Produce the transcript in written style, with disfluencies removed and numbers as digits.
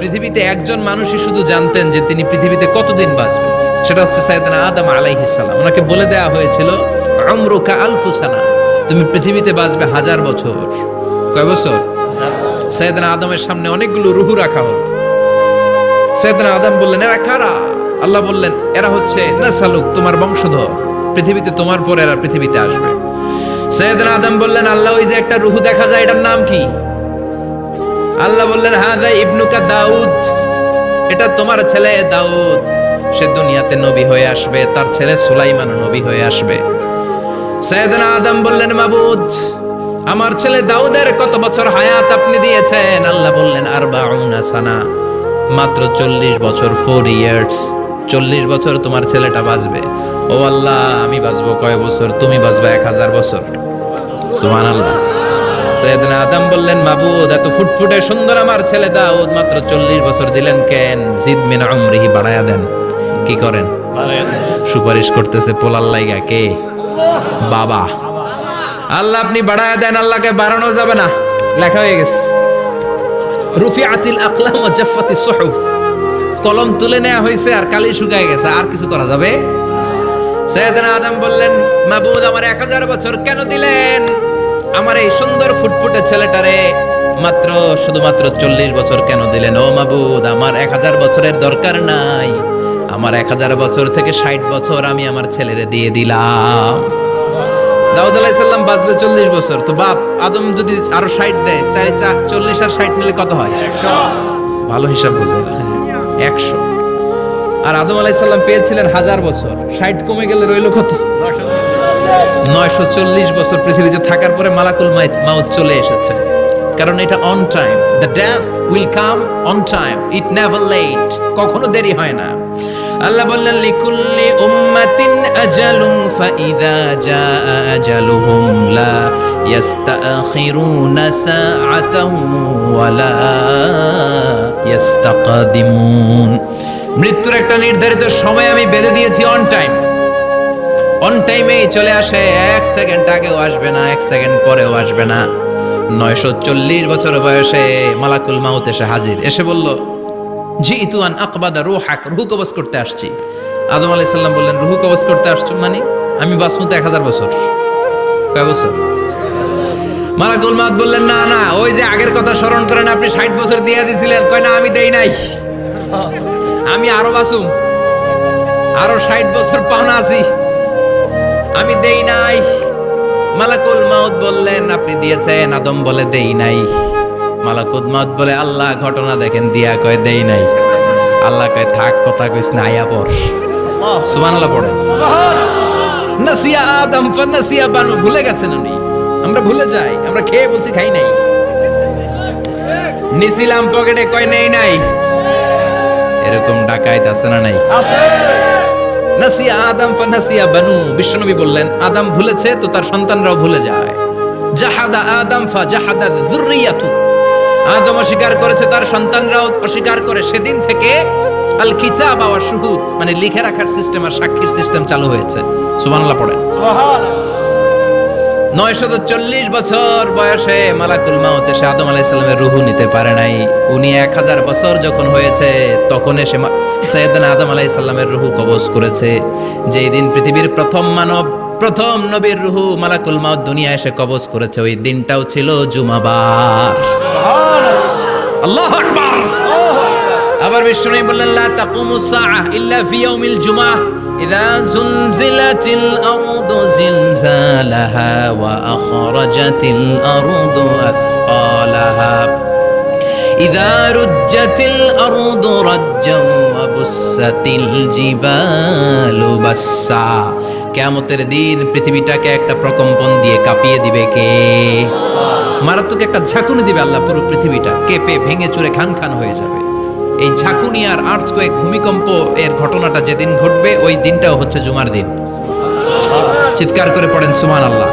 পৃথিবীতে একজন মানুষই শুধু জানতেন যে তিনি পৃথিবীতে কতদিন বাঁচবেন, সেটা হচ্ছে সাইয়েদনা আদম আলাইহিস সালাম। ওনাকে বলে দেওয়া হয়েছিল উমরুকা আলফু সানা, তুমি পৃথিবীতে বাঁচবে 1000 বছর। কয় বছর? সাইয়েদনা আদমের সামনে অনেকগুলো রুহু রাখা হলো। সাইয়েদনা আদম বললেন, এরা কারা? আল্লাহ বললেন, এরা হচ্ছে নাসালুক, তোমার বংশধর, পৃথিবীতে তোমার পরে এরা পৃথিবীতে আসবে। সাইয়েদনা আদম বললেন, আল্লাহ ওই যে একটা রুহু দেখা যায়, এটার নাম কি? আল্লাহ বললেন, হাদা ইবনুকা দাউদ, এটা তোমার ছেলে দাউদ, সে দুনিয়াতে নবী হয়ে আসবে, তার ছেলে সুলাইমান নবী হয়ে আসবে। সাইয়েদনা আদম বললেন, মাবুদ, আমার ছেলে দাউদের কত বছর হায়াত আপনি দিয়েছেন? আল্লাহ বললেন, 40 সানা, মাত্র 40 বছর, 4 ইয়ার্স, 40 বছর তোমার ছেলেটা বাঁচবে। ও আল্লাহ, আমি বাঁচবো কয় বছর? তুমি বাঁচবে 1000 বছর। সুবহানাল্লাহ। সাইয়েদনা আদম বললেন, মাবুদ, এত ফুটফুটে সুন্দর আমার ছেলে দাউদ, মাত্র 40 বছর দিলেন কেন? জিদ মিন উমরিহি, বাড়ায়া দেন। কি করেন? সুপারিশ করতেছে পোলার লাইগা কে? বাবা। আল্লাহ আপনি বাড়ায়া দেন। আল্লাহকে বাড়ানো যাবে না, লেখা হয়ে গেছে। রুফিআতিল আকলাম ওয়া জাফফাতিস সুহুফ, কলম তুলে নেওয়া হয়েছে আর কালি শুকায় গেছে, আর কিছু করা যাবে? সাইয়েদনা আদম বললেন, মাবুদ, আমার 1000 বছর কেন দিলেন? আমার এই সুন্দর ফুটফুটে ছেলেটারে মাত্র শুধুমাত্র 40 বছর কেন দিলেন? ও মাবুদ, আমার 1000 বছরের দরকার নাই, আমার 1000 বছর থেকে 60 বছর আমি আমার ছেলেরে দিয়ে দিলাম। দাউদ আলাইহিস সালাম বাঁচবে 40 বছর, তো বাপ আদম যদি আরো 60 দেয়, 40 আর 60 মিলে কত হয়? 100। ভালো হিসাব বোঝেন, 100। আর আদম আলাইহিস সালাম পেয়েছিলেন 1000 বছর, 60 কমে গেলে রইল কত? 940 বছর পৃথিবীতে থাকার পরে মালাকুল মাউত চলে এসেছে। কারণ এটা on time, the death will come on time, it never late, কখনো দেরি হয় না। আল্লাহ বললেন, লিকুল্লি উম্মাতিন আজালুন ফাইযা জাআ আজালুহুম লা ইস্তাখিরুনা সাআতান ওয়ালা ইস্তাকদিমুন। মৃত্যুর একটা নির্ধারিত সময় আমি বেঁধে দিয়েছি, অন টাইম, অন টাইমেই চলে আসে, 1 সেকেন্ড আগেও আসবে না, 1 সেকেন্ড পরেও আসবে না। 940 বছর বয়সে মালাকুল মাউত এসে হাজির, এসে বলল, জিতু আন আকবাদা রূহাক, রূহ কবজ করতে আসছি। আদম আলাইহিস সালাম বললেন, রূহ কবজ করতে আসছো মানে? আমি বাঁচবো তো 1000 বছর। কয় বছর? মালাকুল মাউত বললেন, না না, ওই যে আগের কথা স্মরণ করেন, আপনি 60 বছর দিয়ে দিয়েছিলেন। কয় না, আমি দেই নাই, আমি আরো বাঁচুম, আরো 60 বছর পাওনা আছি, আমি দেই নাই। মালাকুল মাউত বললেন, আপনি দিয়েছেন? আদম বলে, দেই নাই। মালাকুল মাউত বলে, আল্লাহ ঘটনা দেখেন, দিয়া কয় দেই নাই। আল্লাহ কয়, থাক, কথা কইস না, আয়া পড়। সুবহানাল্লাহ পড়েন। নাসিয়া আদম ফানাসিয়া বানু, ভুলে গেছেন উনি, আমরা ভুলে যাই, আমরা খেয়ে বলছি খাই নাই, নিছিলাম পকেটে, কয় নেই নাই। এরকম ডাকাইত আছে না নাই? নাসিয়া আদম ফানাসিয়া বানু, বিশ্বনবী বললেন, আদম ভুলেছে তো তার সন্তানরাও ভুলে যায়। জাহাদা আদম ফাজাহাদা যুররিয়াতু, আদম অস্বীকার করেছে, তার সন্তানরাও অস্বীকার করে। সেদিন থেকে আল কিতাব ওয়া শুহুদ, মানে লিখে রাখার সিস্টেম আর সাক্ষীর সিস্টেম চালু হয়েছে। সুবহানাল্লাহ পড়েন। সুবহানাল্লাহ। 940 বছর বয়সে মালাকুল মাউত এসে আদম আলাইহিস সালামের রূহ নিতে পারে নাই। উনি 1000 বছর যখন হয়েছে তখন এসে সাইয়েদনা আদম আলাইহিস সালামের রূহ কবজ করেছে। যেই দিন পৃথিবীর প্রথম মানব, প্রথম নবীর রূহ মালাকুল মাউত দুনিয়া এসে কবজ করেছে, ওই দিনটাও ছিল জুমাবার। সুবহানাল্লাহ, আল্লাহু আকবার। আবার বিশ্বনবী বললেন, লা তাকুমুস সাআহ ইল্লা ফি ইয়াউমিল জুমআহ ইযা যুলজিলাতিল আরদু জিলজালাহা ওয়া আখরাজাতিল আরদু আসকালাহা ইযা রুজ্জাতিল আরদু রাজ্জাও ওয়া বুসাতিল জিবালু বাসসা। কিয়ামতের দিন পৃথিবীটাকে একটা প্রকম্পন দিয়ে কাঁপিয়ে দিবে কে? মারাত্মক একটা ঝাঁকুনি দিবে আল্লাহ, পুরো পৃথিবীটা কেঁপে ভেঙে চুরে খান খান হয়ে যাবে। এই ঝাঁকুনি আর আর্থকোয়েক, ভূমিকম্প এর ঘটনাটা যেদিন ঘটবে ওই দিনটাও হচ্ছে জুমার দিন। চিৎকার করে পড়েন সুবহানাল্লাহ।